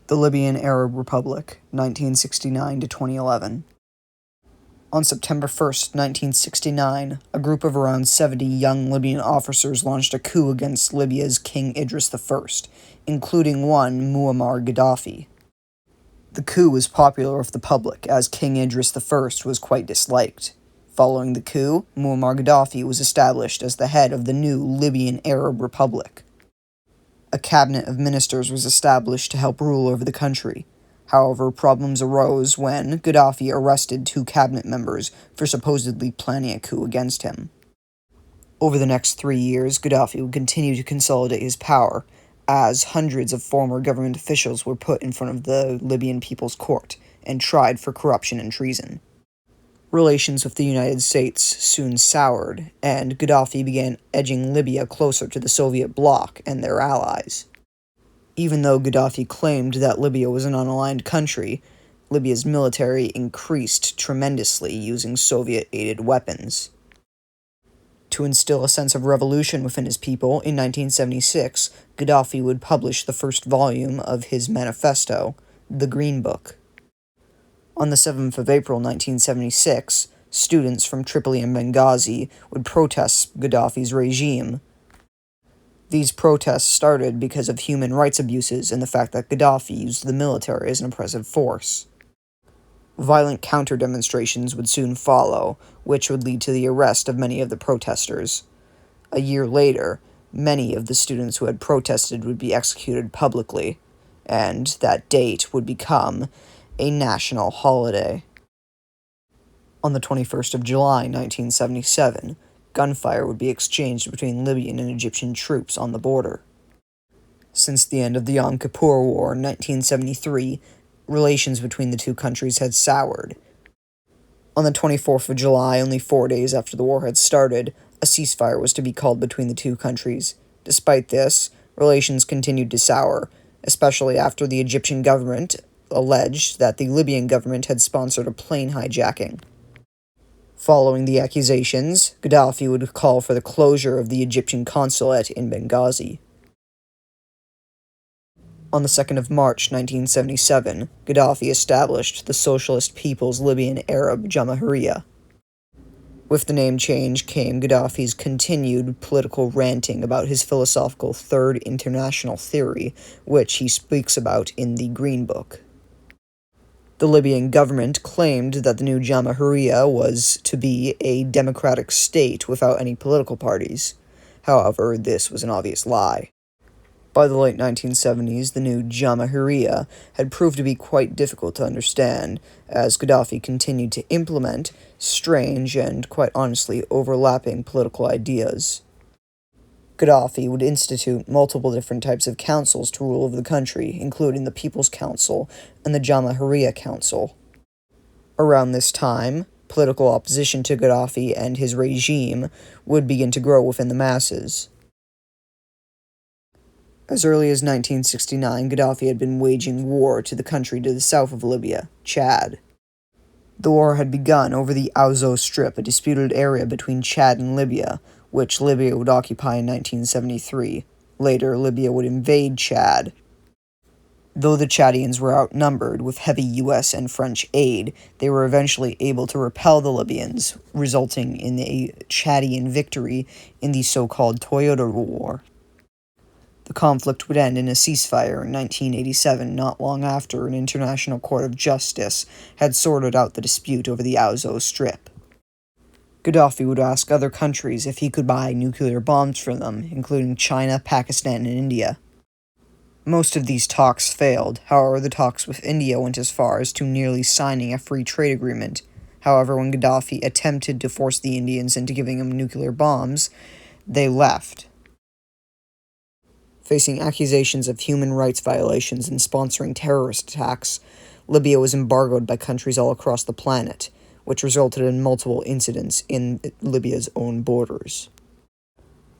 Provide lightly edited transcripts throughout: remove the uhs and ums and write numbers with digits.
The Libyan Arab Republic, 1969 to 2011. On September 1st, 1969, a group of around 70 young Libyan officers launched a coup against Libya's King Idris I, including one Muammar Gaddafi. The coup was popular with the public, as King Idris I was quite disliked. Following the coup, Muammar Gaddafi was established as the head of the new Libyan Arab Republic. A cabinet of ministers was established to help rule over the country. However, problems arose when Gaddafi arrested 2 cabinet members for supposedly planning a coup against him. Over the next 3 years, Gaddafi would continue to consolidate his power, as hundreds of former government officials were put in front of the Libyan People's Court and tried for corruption and treason. Relations with the United States soon soured, and Gaddafi began edging Libya closer to the Soviet bloc and their allies. Even though Gaddafi claimed that Libya was an unaligned country, Libya's military increased tremendously using Soviet-aided weapons. To instill a sense of revolution within his people, in 1976, Gaddafi would publish the first volume of his manifesto, the Green Book. On the 7th of April 1976, students from Tripoli and Benghazi would protest Gaddafi's regime. These protests started because of human rights abuses and the fact that Gaddafi used the military as an oppressive force. Violent counter-demonstrations would soon follow, which would lead to the arrest of many of the protesters. A year later, many of the students who had protested would be executed publicly, and that date would become a national holiday. On the 21st of July, 1977, gunfire would be exchanged between Libyan and Egyptian troops on the border. Since the end of the Yom Kippur War in 1973, relations between the two countries had soured. On the 24th of July, only 4 days after the war had started, a ceasefire was to be called between the two countries. Despite this, relations continued to sour, especially after the Egyptian government alleged that the Libyan government had sponsored a plane hijacking. Following the accusations, Gaddafi would call for the closure of the Egyptian consulate in Benghazi. On the 2nd of March 1977, Gaddafi established the Socialist People's Libyan Arab Jamahiriya. With the name change came Gaddafi's continued political ranting about his philosophical Third International Theory, which he speaks about in the Green Book. The Libyan government claimed that the new Jamahiriya was to be a democratic state without any political parties. However, this was an obvious lie. By the late 1970s, the new Jamahiriya had proved to be quite difficult to understand, as Gaddafi continued to implement strange and, quite honestly, overlapping political ideas. Gaddafi would institute multiple different types of councils to rule over the country, including the People's Council and the Jamahiriya Council. Around this time, political opposition to Gaddafi and his regime would begin to grow within the masses. As early as 1969, Gaddafi had been waging war to the country to the south of Libya, Chad. The war had begun over the Awzo Strip, a disputed area between Chad and Libya, which Libya would occupy in 1973. Later, Libya would invade Chad. Though the Chadians were outnumbered with heavy US and French aid, they were eventually able to repel the Libyans, resulting in a Chadian victory in the so-called Toyota War. The conflict would end in a ceasefire in 1987, not long after an international court of justice had sorted out the dispute over the Awzo Strip. Gaddafi would ask other countries if he could buy nuclear bombs from them, including China, Pakistan, and India. Most of these talks failed. However, the talks with India went as far as to nearly signing a free trade agreement. However, when Gaddafi attempted to force the Indians into giving him nuclear bombs, they left. Facing accusations of human rights violations and sponsoring terrorist attacks, Libya was embargoed by countries all across the planet, which resulted in multiple incidents in Libya's own borders.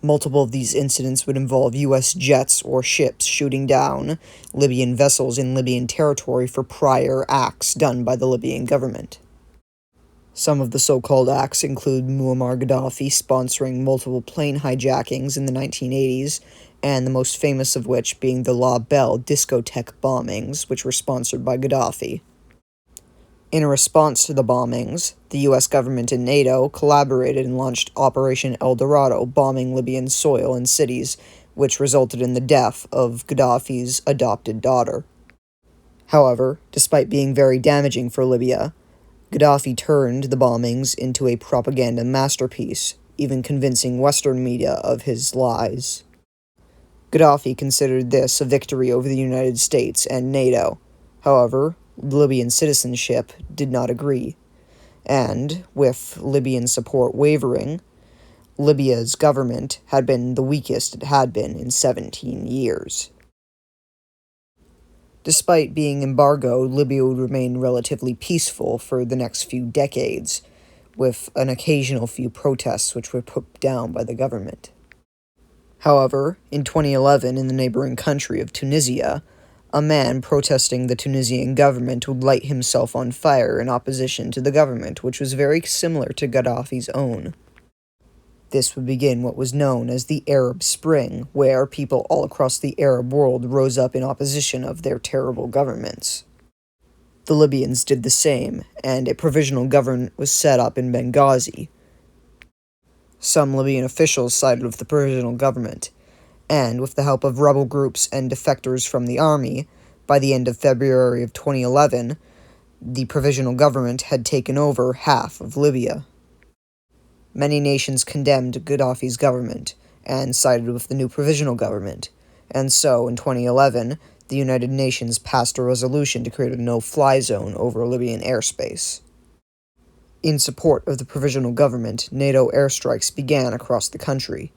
Multiple of these incidents would involve U.S. jets or ships shooting down Libyan vessels in Libyan territory for prior acts done by the Libyan government. Some of the so-called acts include Muammar Gaddafi sponsoring multiple plane hijackings in the 1980s, and the most famous of which being the La Belle discotheque bombings, which were sponsored by Gaddafi. In response to the bombings, the US government and NATO collaborated and launched Operation El Dorado, bombing Libyan soil and cities, which resulted in the death of Gaddafi's adopted daughter. However, despite being very damaging for Libya, Gaddafi turned the bombings into a propaganda masterpiece, even convincing Western media of his lies. Gaddafi considered this a victory over the United States and NATO. However, Libyan citizenship did not agree, and, with Libyan support wavering, Libya's government had been the weakest it had been in 17 years. Despite being embargoed, Libya would remain relatively peaceful for the next few decades, with an occasional few protests which were put down by the government. However, in 2011, in the neighboring country of Tunisia, a man protesting the Tunisian government would light himself on fire in opposition to the government, which was very similar to Gaddafi's own. This would begin what was known as the Arab Spring, where people all across the Arab world rose up in opposition of their terrible governments. The Libyans did the same, and a provisional government was set up in Benghazi. Some Libyan officials sided with the provisional government, and with the help of rebel groups and defectors from the army, by the end of February of 2011, the provisional government had taken over half of Libya. Many nations condemned Gaddafi's government and sided with the new provisional government, and so, in 2011, the United Nations passed a resolution to create a no-fly zone over Libyan airspace. In support of the provisional government, NATO airstrikes began across the country.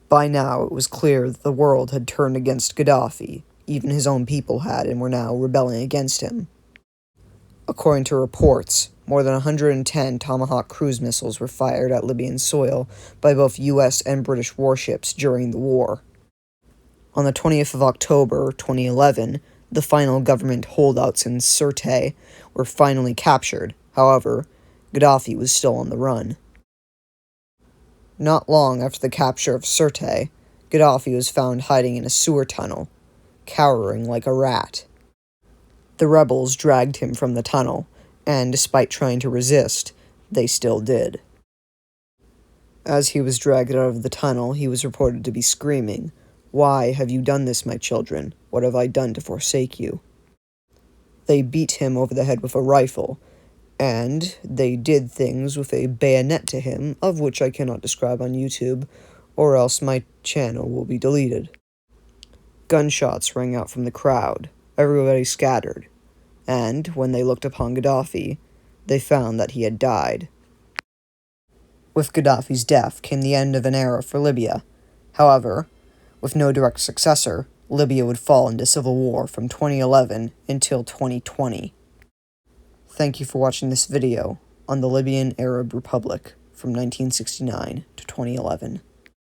By now, it was clear that the world had turned against Gaddafi. Even his own people had, and were now rebelling against him. According to reports, more than 110 Tomahawk cruise missiles were fired at Libyan soil by both US and British warships during the war. On the 20th of October, 2011, the final government holdouts in Sirte were finally captured. However, Gaddafi was still on the run. Not long after the capture of Sirte, Gaddafi was found hiding in a sewer tunnel, cowering like a rat. The rebels dragged him from the tunnel, and despite trying to resist, they still did. As he was dragged out of the tunnel, he was reported to be screaming, "Why have you done this, my children? What have I done to forsake you?" They beat him over the head with a rifle, and they did things with a bayonet to him, of which I cannot describe on YouTube, or else my channel will be deleted. Gunshots rang out from the crowd, everybody scattered, and when they looked upon Gaddafi, they found that he had died. With Gaddafi's death came the end of an era for Libya. However, with no direct successor, Libya would fall into civil war from 2011 until 2020. Thank you for watching this video on the Libyan Arab Republic from 1969 to 2011.